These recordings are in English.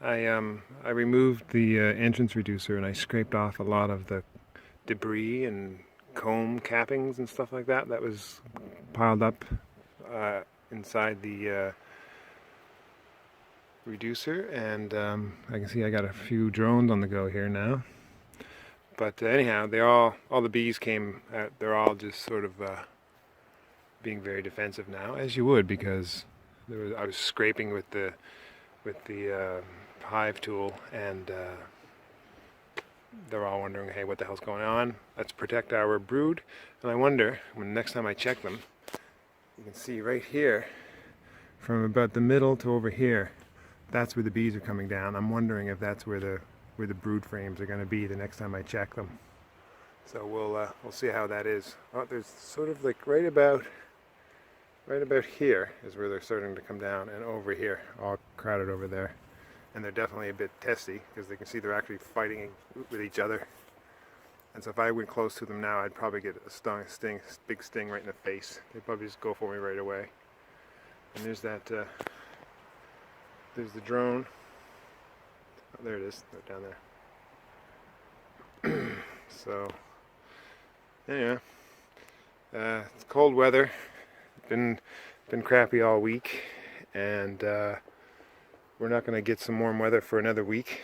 I removed the entrance reducer and I scraped off a lot of the debris and comb cappings and stuff like that that was piled up inside the reducer, and I can see I got a few drones on the go here now. But anyhow, all the bees came out. They're all just sort of being very defensive now, as you would, because I was scraping with the hive tool, and they're all wondering, hey, what the hell's going on? Let's protect our brood. And I wonder, when next time I check them, you can see right here, from about the middle to over here, that's where the bees are coming down. I'm wondering if that's where the brood frames are going to be the next time I check them. So we'll see how that is. Oh, there's sort of like right about here is where they're starting to come down, and over here, all crowded over there. And they're definitely a bit testy because they can see they're actually fighting with each other. And so if I went close to them now, I'd probably get a big sting right in the face. They'd probably just go for me right away. And there's that, there's the drone. Oh, there it is, they're down there. So, anyway, it's cold weather. Been crappy all week, and we're not going to get some warm weather for another week.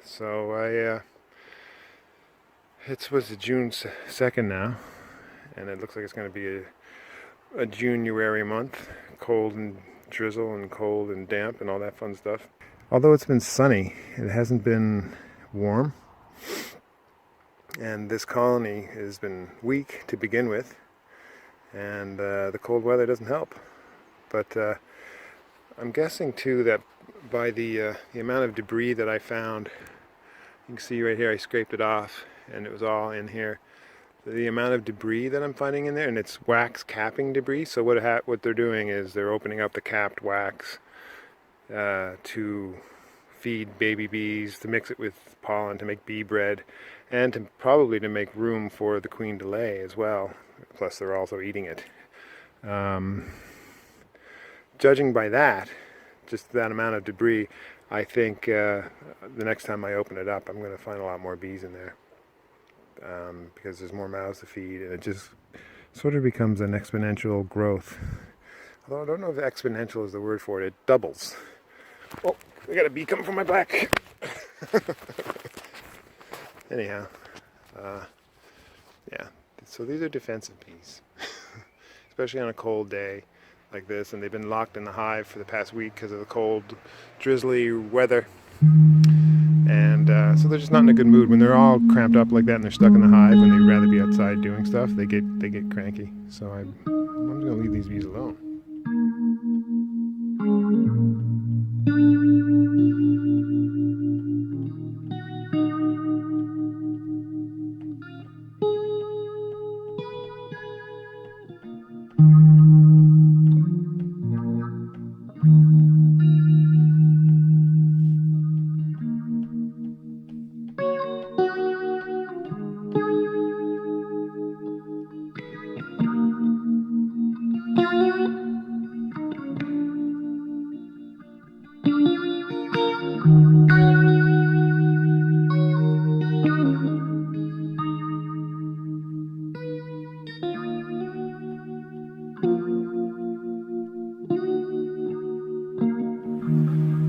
So it was June 2nd now, and it looks like it's going to be a January month, cold and drizzle and cold and damp and all that fun stuff. Although it's been sunny, it hasn't been warm, and this colony has been weak to begin with, and the cold weather doesn't help. But I'm guessing too that by the amount of debris that I found, you can see right here I scraped it off and it was all in here. The amount of debris that I'm finding in there, and it's wax capping debris. So what they're doing is they're opening up the capped wax to feed baby bees, to mix it with pollen to make bee bread, and probably to make room for the queen to lay as well. Plus they're also eating it. Judging by that, just that amount of debris, I think the next time I open it up, I'm going to find a lot more bees in there. Because there's more mouths to feed, and it just sort of becomes an exponential growth. Although I don't know if exponential is the word for it. It doubles. Oh, I got a bee coming from my back. Anyhow, yeah. So these are defensive bees, especially on a cold day like this, and they've been locked in the hive for the past week because of the cold, drizzly weather. And so they're just not in a good mood. When they're all cramped up like that and they're stuck in the hive and they'd rather be outside doing stuff, they get cranky. So I'm just going to leave these bees alone.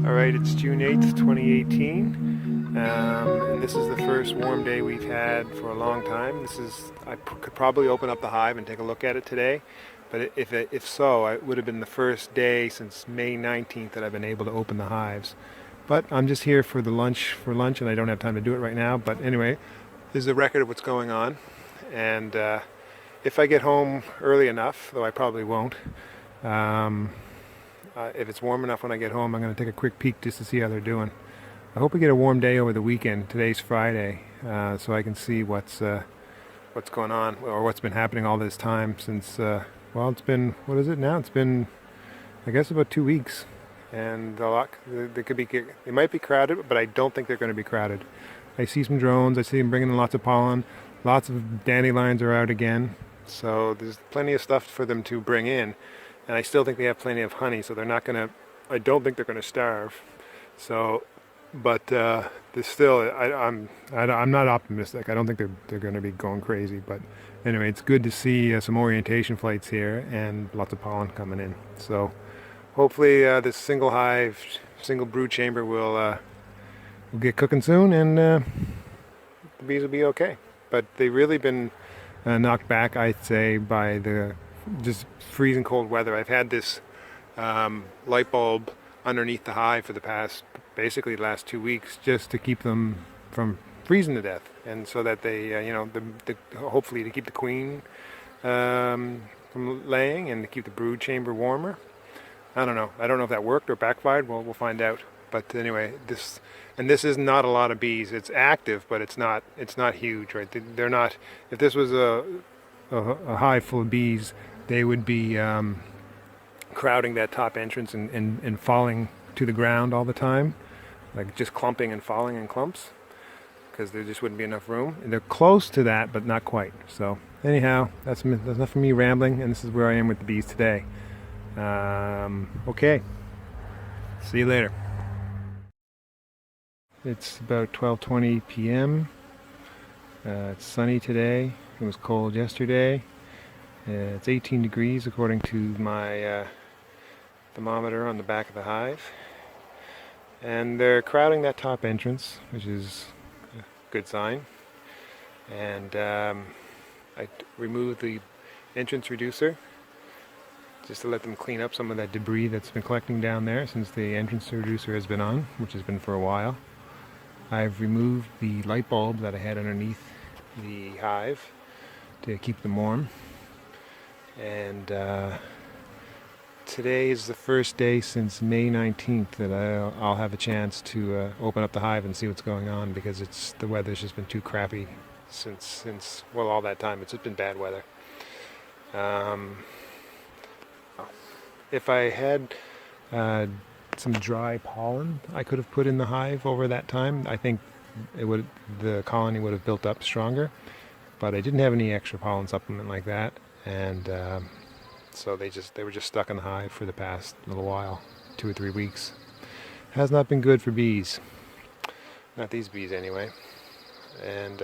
Alright, it's June 8th, 2018, and this is the first warm day we've had for a long time. I could probably open up the hive and take a look at it today, but if so, it would have been the first day since May 19th that I've been able to open the hives. But I'm just here for lunch, and I don't have time to do it right now. But anyway, this is a record of what's going on, and if I get home early enough, though I probably won't, if it's warm enough when I get home, I'm going to take a quick peek just to see how they're doing. I hope we get a warm day over the weekend. Today's Friday, so I can see what's going on, or what's been happening all this time since, well, it's been, what is it now? It's been, I guess, about 2 weeks. And they might be crowded, but I don't think they're going to be crowded. I see some drones. I see them bringing in lots of pollen. Lots of dandelions are out again. So there's plenty of stuff for them to bring in. And I still think they have plenty of honey, so they're not going to, I don't think they're going to starve. So but there's still, I'm not optimistic. I don't think they're going to be going crazy, but anyway, it's good to see some orientation flights here and lots of pollen coming in. So hopefully this single hive, single brood chamber will get cooking soon, and the bees will be okay. But they've really been knocked back, I'd say, by the just freezing cold weather. I've had this light bulb underneath the hive for the basically the last 2 weeks, just to keep them from freezing to death, and so that they, hopefully to keep the queen from laying and to keep the brood chamber warmer. I don't know if that worked or backfired. We'll find out. But anyway, this is not a lot of bees. It's active, but it's not huge, right? They're not. If this was a hive full of bees, they would be crowding that top entrance and falling to the ground all the time, like just clumping and falling in clumps, because there just wouldn't be enough room. And they're close to that, but not quite. So anyhow, that's enough for me rambling, and this is where I am with the bees today. Okay, see you later. It's about 12:20 p.m. It's sunny today. It was cold yesterday. It's 18 degrees according to my thermometer on the back of the hive. And they're crowding that top entrance, which is a good sign. And I removed the entrance reducer just to let them clean up some of that debris that's been collecting down there since the entrance reducer has been on, which has been for a while. I've removed the light bulb that I had underneath the hive to keep them warm. And today is the first day since May 19th that I'll have a chance to open up the hive and see what's going on, because the weather's just been too crappy since all that time. It's just been bad weather. If I had some dry pollen I could have put in the hive over that time, I think the colony would have built up stronger. But I didn't have any extra pollen supplement like that, and so they were just stuck in the hive for the past little while, 2 or 3 weeks. Has not been good for bees. Not these bees anyway. And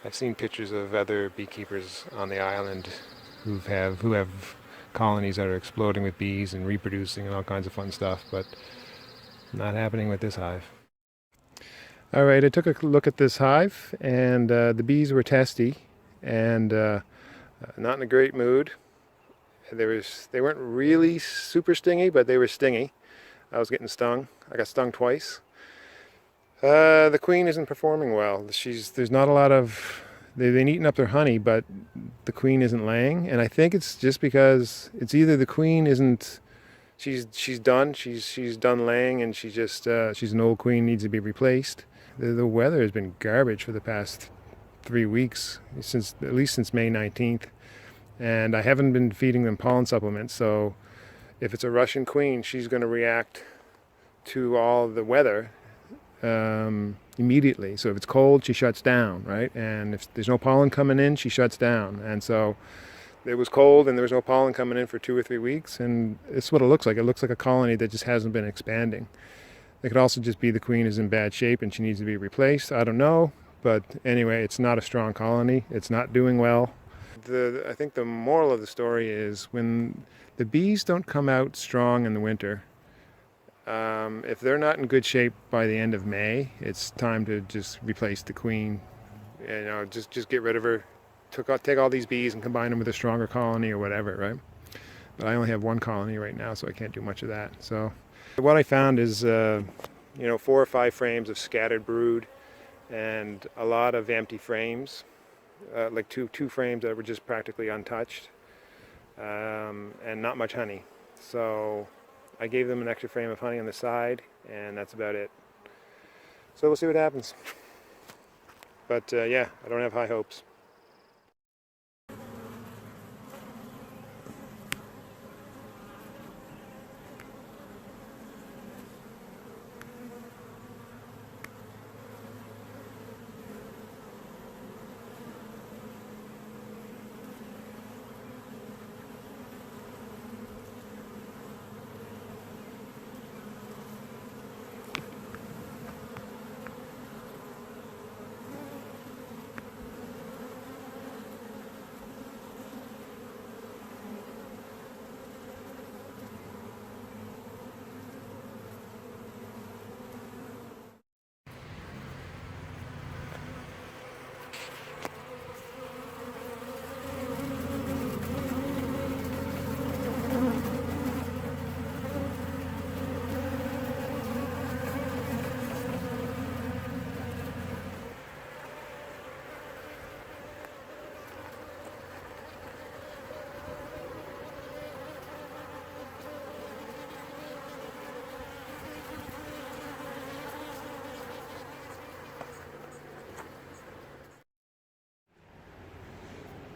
I've seen pictures of other beekeepers on the island who have colonies that are exploding with bees and reproducing and all kinds of fun stuff, but not happening with this hive. All right, I took a look at this hive, and the bees were testy and not in a great mood. They weren't really super stingy, but they were stingy. I was getting stung. I got stung twice. The queen isn't performing well. There's not a lot of... They've been eating up their honey, but the queen isn't laying. And I think it's just because it's either the queen isn't... She's done. She's done laying, and she's an old queen, needs to be replaced. The weather has been garbage for the past 3 weeks, at least since May 19th. And I haven't been feeding them pollen supplements, so if it's a Russian queen, she's going to react to all the weather immediately. So if it's cold, she shuts down, right? And if there's no pollen coming in, she shuts down. And so it was cold and there was no pollen coming in for 2 or 3 weeks, and it's what it looks like. It looks like a colony that just hasn't been expanding. It could also just be the queen is in bad shape and she needs to be replaced. I don't know, but anyway, it's not a strong colony. It's not doing well. I think the moral of the story is, when the bees don't come out strong in the winter, if they're not in good shape by the end of May, it's time to just replace the queen. Just get rid of her. Take all these bees and combine them with a stronger colony or whatever, right? But I only have one colony right now, so I can't do much of that. So what I found is 4 or 5 frames of scattered brood and a lot of empty frames. Like two frames that were just practically untouched, and not much honey. So I gave them an extra frame of honey on the side, and that's about it. So we'll see what happens. But yeah, I don't have high hopes.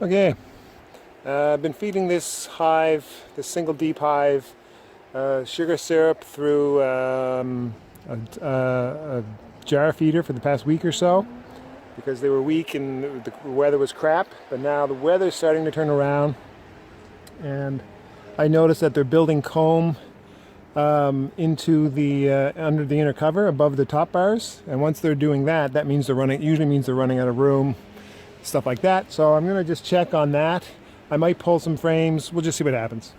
Okay, I've been feeding this hive, this single deep hive, sugar syrup through a jar feeder for the past week or so because they were weak and the weather was crap. But now the weather's starting to turn around, and I noticed that they're building comb into the under the inner cover above the top bars. And once they're doing that, that means they're running. Usually means they're running out of room, stuff like that. So I'm gonna just check on that. I might pull some frames. We'll just see what happens.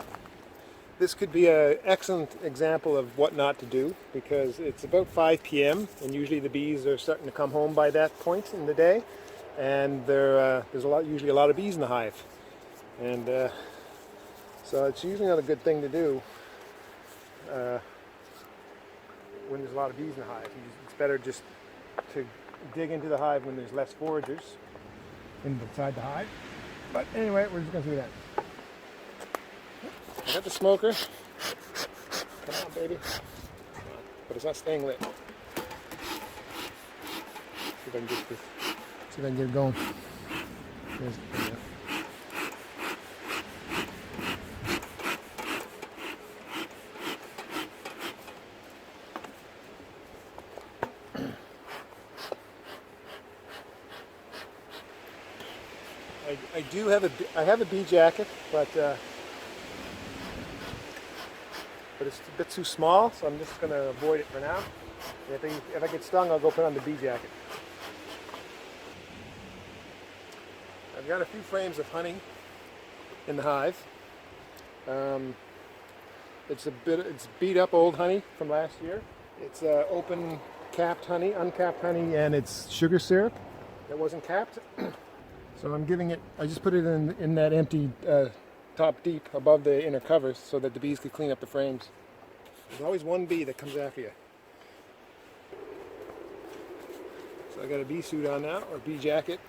This could be an excellent example of what not to do because it's about 5 p.m. and usually the bees are starting to come home by that point in the day, and there's usually a lot of bees in the hive, and so it's usually not a good thing to do when there's a lot of bees in the hive. It's better just to dig into the hive when there's less foragers inside the hive. But anyway, we're just going to do that. I got the smoker. Come on, baby. But it's not staying lit. See if I can get this. See if I can get it going. There we go. I do have a bee jacket, but it's a bit too small, so I'm just going to avoid it for now. If I get stung, I'll go put on the bee jacket. I've got a few frames of honey in the hive. It's beat up old honey from last year. It's open capped honey, uncapped honey, and it's sugar syrup that wasn't capped. So I'm giving it, I just put it in that empty top deep above the inner covers so that the bees could clean up the frames. There's always one bee that comes after you. So I got a bee suit on now, or bee jacket.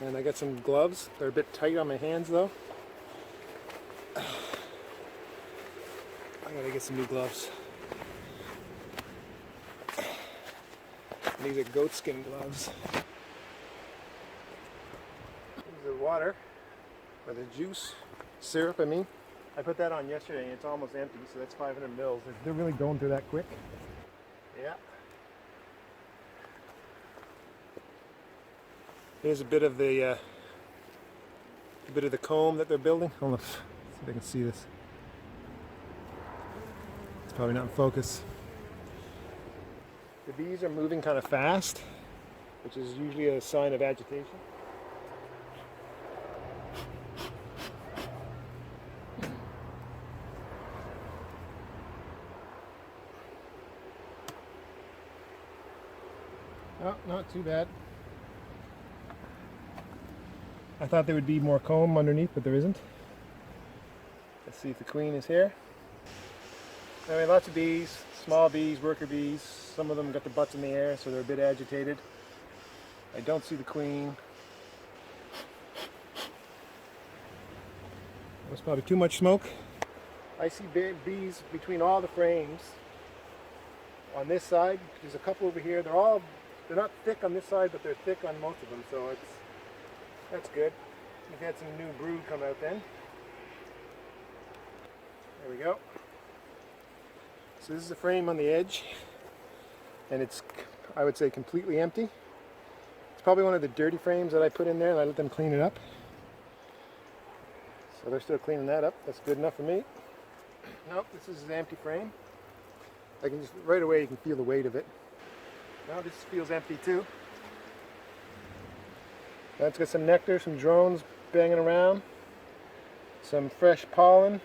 And I got some gloves. They're a bit tight on my hands though. I gotta get some new gloves. And these are goatskin gloves. The water, or the juice, syrup I mean. I put that on yesterday and it's almost empty, so that's 500 mils. They're really going through that quick. Yeah. Here's a bit of the comb that they're building. Hold on, see if I can see this. It's probably not in focus. The bees are moving kind of fast, which is usually a sign of agitation. Oh, not too bad. I thought there would be more comb underneath, but there isn't. Let's see if the queen is here. I mean, lots of bees, small bees, worker bees. Some of them got their butts in the air, so they're a bit agitated. I don't see the queen. That was probably too much smoke. I see bees between all the frames. On this side, there's a couple over here. They're not thick on this side, but they're thick on most of them, so that's good. We've had some new brood come out then. There we go. So this is the frame on the edge, and it's, I would say, completely empty. It's probably one of the dirty frames that I put in there, and I let them clean it up. So they're still cleaning that up. That's good enough for me. Nope, this is an empty frame. I can just, right away you can feel the weight of it. Now this feels empty too. That's got some nectar, some drones banging around, some fresh pollen.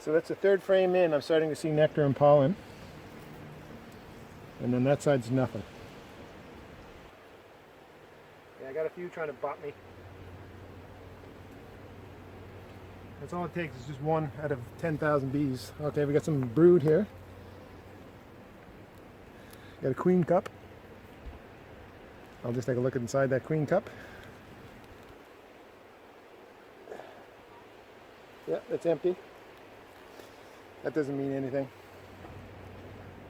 So that's the third frame in. I'm starting to see nectar and pollen. And then that side's nothing. Yeah, I got a few trying to bot me. That's all it takes is just one out of 10,000 bees. Okay, we got some brood here. Got a queen cup. I'll just take a look inside that queen cup. Yeah, it's empty. That doesn't mean anything.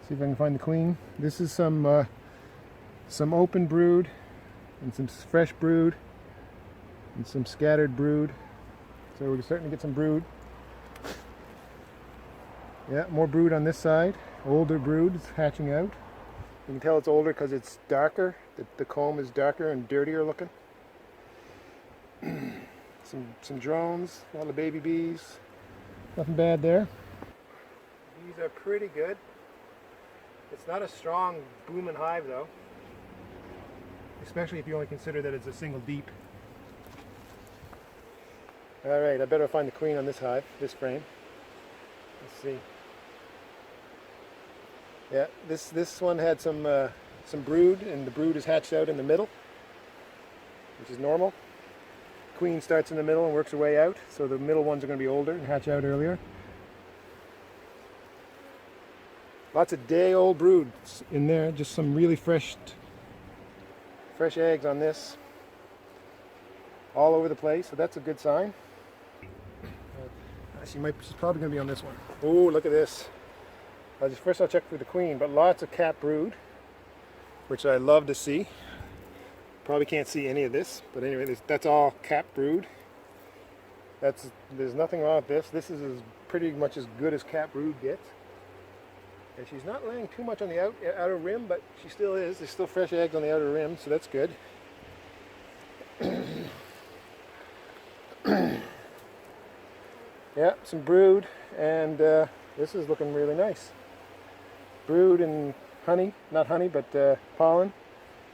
See if I can find the queen. This is some open brood. and some fresh brood and some scattered brood. So we're starting to get some brood. Yeah, more brood on this side. Older brood is hatching out. You can tell it's older because it's darker. The comb is darker and dirtier looking. some drones, a lot of baby bees. Nothing bad there. These are pretty good. It's not a strong booming hive though, especially if you only consider that it's a single deep. Alright, I better find the queen on this hive, this frame. Let's see. Yeah, this one had some brood, and the brood is hatched out in the middle, which is normal. Queen starts in the middle and works her way out, so the middle ones are going to be older and hatch out earlier. Lots of day-old brood in there, just some really fresh eggs on this, all over the place, so that's a good sign. She's probably going to be on this one. Oh, look at this. First I'll check for the queen, but lots of capped brood, which I love to see. Probably can't see any of this, but anyway, that's all capped brood. There's nothing wrong with this. This is pretty much as good as capped brood gets. And she's not laying too much on the outer rim, but she still is. There's still fresh eggs on the outer rim, so that's good. Yeah, some brood, and this is looking really nice. Brood and honey, not honey, but pollen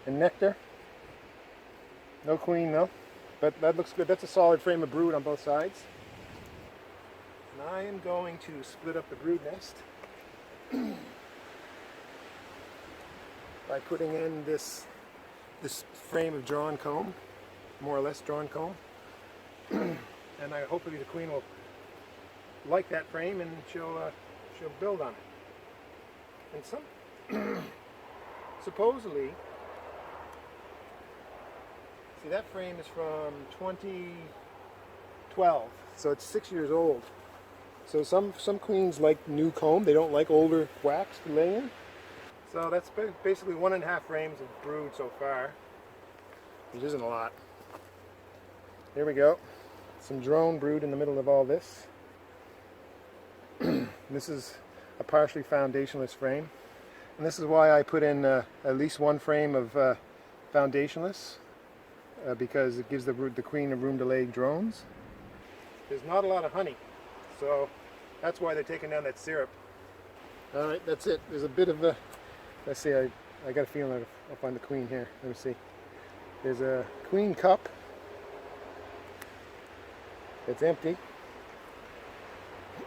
and nectar. No queen though, but that looks good. That's a solid frame of brood on both sides. And I am going to split up the brood nest by putting in this frame of drawn comb, more or less drawn comb. And hopefully the queen will like that frame and she'll build on it. And supposedly, see, that frame is from 2012, so it's 6 years old. So some queens like new comb. They don't like older wax to lay in. So that's basically 1.5 frames of brood so far, which isn't a lot. Here we go. Some drone brood in the middle of all this. This is a partially foundationless frame, and this is why I put in at least one frame of foundationless, because it gives the queen a room to lay drones. There's not a lot of honey, so that's why they're taking down that syrup. Alright, that's it. There's a bit of a, let's see, I got a feeling I'll find the queen here. Let me see. There's a queen cup. It's empty.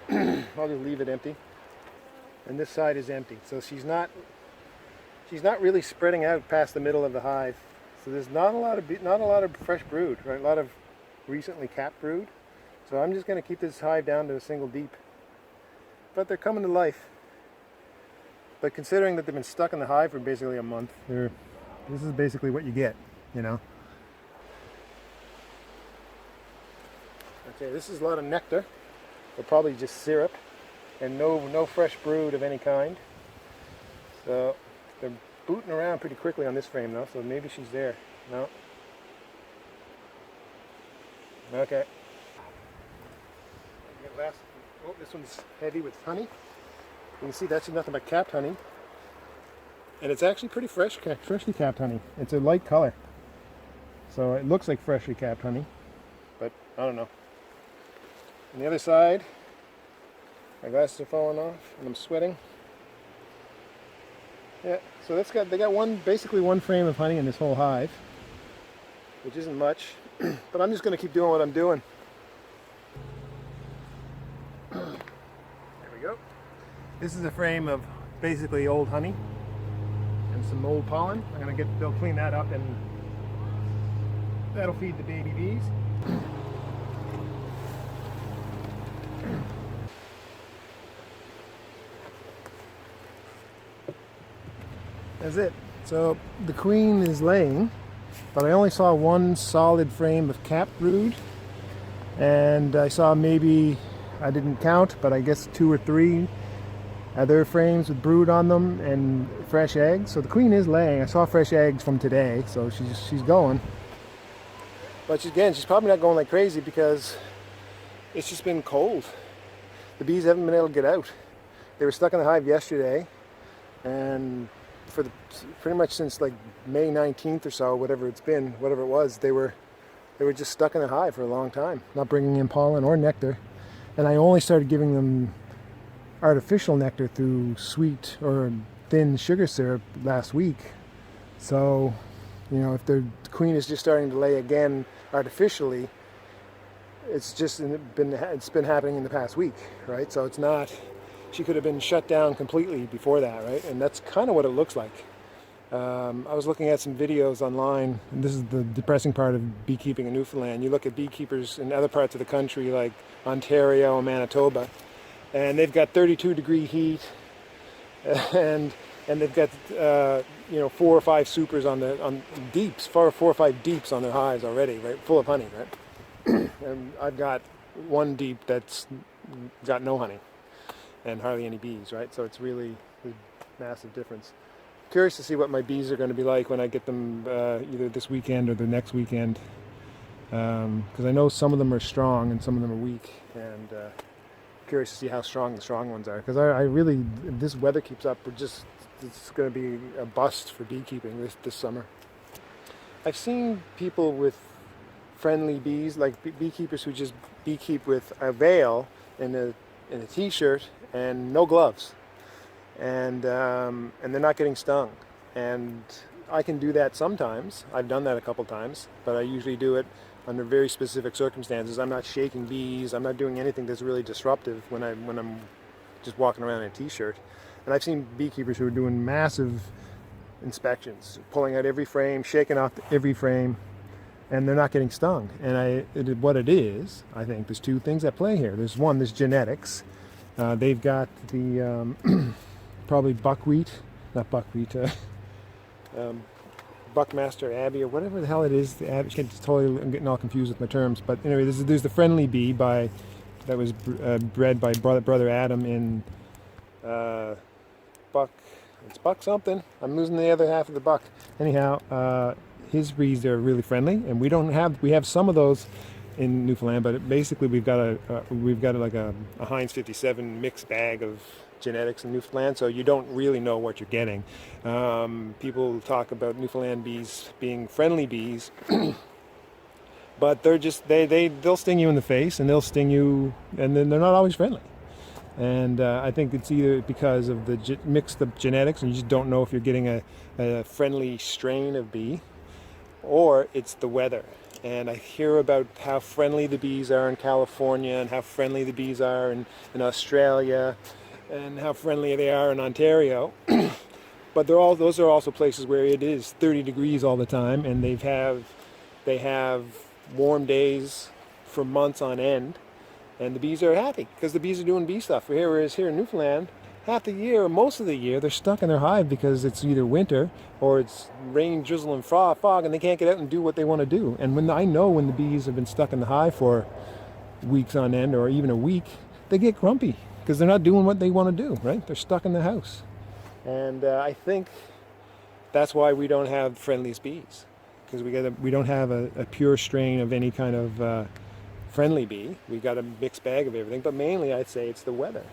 I'll just leave it empty. And this side is empty. So she's not really spreading out past the middle of the hive. So there's not a lot of fresh brood, right? A lot of recently capped brood. So I'm just going to keep this hive down to a single deep. But they're coming to life. But considering that they've been stuck in the hive for basically a month, this is basically what you get, you know. Okay, this is a lot of nectar, but probably just syrup, and no fresh brood of any kind. So they're booting around pretty quickly on this frame though, so maybe she's there. No. Okay. Oh, this one's heavy with honey. You can see that's nothing but capped honey. And it's actually pretty freshly capped honey. It's a light color. So it looks like freshly capped honey, but I don't know. On the other side, my glasses are falling off and I'm sweating. Yeah, so they got basically one frame of honey in this whole hive, which isn't much, but I'm just going to keep doing what I'm doing. There we go. This is a frame of basically old honey and some old pollen. They'll clean that up and that'll feed the baby bees. That's it. So the queen is laying, but I only saw one solid frame of capped brood, and I saw maybe, I didn't count, but I guess 2 or 3 other frames with brood on them and fresh eggs. So the queen is laying. I saw fresh eggs from today, so she's going. But she's probably not going like crazy because it's just been cold. The bees haven't been able to get out. They were stuck in the hive yesterday, and for pretty much since like May 19th or so, whatever it was, they were just stuck in the hive for a long time, not bringing in pollen or nectar. And I only started giving them artificial nectar through sweet or thin sugar syrup last week. So, you know, if the queen is just starting to lay again artificially, it's been happening in the past week, right? So it's not, she could have been shut down completely before that, right? And that's kind of what it looks like. I was looking at some videos online, and this is the depressing part of beekeeping in Newfoundland. You look at beekeepers in other parts of the country like Ontario and Manitoba, and they've got 32-degree heat, and they've got 4 or 5 supers on deeps, 4 or 5 deeps on their hives already, right, full of honey, right? And I've got one deep that's got no honey and hardly any bees, right? So it's really a massive difference. Curious to see what my bees are going to be like when I get them either this weekend or the next weekend, because I know some of them are strong and some of them are weak, and curious to see how strong the strong ones are, because I really, if this weather keeps up, it's going to be a bust for beekeeping this summer. I've seen people with friendly bees, like beekeepers who just beekeep with a veil and a t-shirt and no gloves. And they're not getting stung, and I can do that sometimes. I've done that a couple times, but I usually do it under very specific circumstances. I'm not shaking bees. I'm not doing anything that's really disruptive when I'm just walking around in a t-shirt. And I've seen beekeepers who are doing massive inspections, pulling out every frame, shaking off every frame, and they're not getting stung. And what it is, I think there's 2 things at play here. There's genetics. They've got the probably Buckmaster Abbey or whatever the hell it is. I'm getting all confused with my terms. But anyway, there's the friendly bee that was bred by brother Adam in It's Buck something. I'm losing the other half of the Buck. Anyhow, his breeds are really friendly, and we have some of those in Newfoundland, but basically we've got a Heinz 57 mixed bag of genetics in Newfoundland, so you don't really know what you're getting. People talk about Newfoundland bees being friendly bees, but they'll sting you in the face, and they'll sting you, and then they're not always friendly. And I think it's either because of the mixed up genetics, and you just don't know if you're getting a friendly strain of bee, or it's the weather. And I hear about how friendly the bees are in California, and how friendly the bees are in Australia, and how friendly they are in Ontario. But those are also places where it is 30 degrees all the time, and they have warm days for months on end, and the bees are happy because the bees are doing bee stuff. Whereas here in Newfoundland, half the year or most of the year they're stuck in their hive because it's either winter or it's rain, drizzle, and fog, and they can't get out and do what they want to do. And when the bees have been stuck in the hive for weeks on end or even a week, they get grumpy because they're not doing what they want to do, right? They're stuck in the house. And I think that's why we don't have the friendliest bees, because we don't have a pure strain of any kind of friendly bee. We got a mixed bag of everything, but mainly I'd say it's the weather.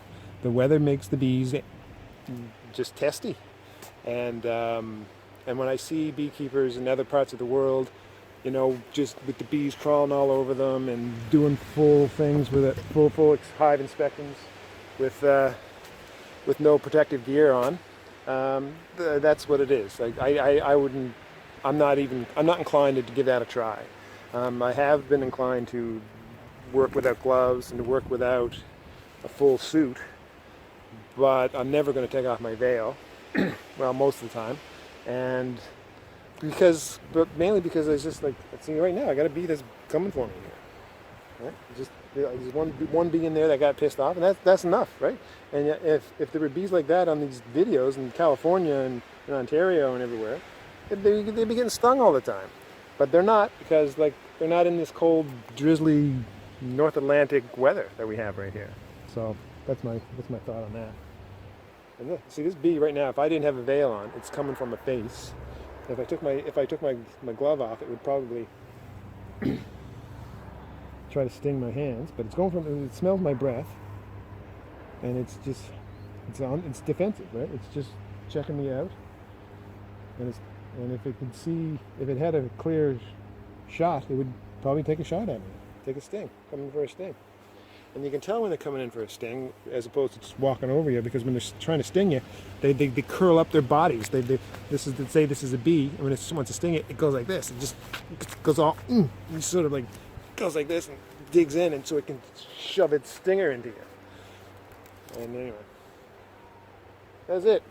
The weather makes the bees just testy, and when I see beekeepers in other parts of the world, just with the bees crawling all over them and doing full things with it, full hive inspections with no protective gear on, that's what it is. Like I'm not inclined to give that a try. I have been inclined to work without gloves and to work without a full suit, but I'm never going to take off my veil. Well, most of the time, but mainly because I just see right now I got a bee that's coming for me here. Right? There's one bee in there that got pissed off, and that's enough, right? And if there were bees like that on these videos in California and in Ontario and everywhere, they'd be getting stung all the time. But they're not, because they're not in this cold, drizzly North Atlantic weather that we have right here. So that's my thought on that. And look, see this bee right now, if I didn't have a veil on, it's coming from a face. If I took my glove off, it would probably try to sting my hands, but it's going from, it smells my breath, and it's defensive, right? It's just checking me out, and if it could see, if it had a clear shot, it would probably take a shot at me, take a sting, come in for a sting. And you can tell when they're coming in for a sting, as opposed to just walking over you, because when they're trying to sting you, they curl up their bodies. This is a bee, and when it wants to sting it, it goes like this. It just goes all, and sort of like goes like this and digs in, and so it can shove its stinger into you. And anyway, that's it.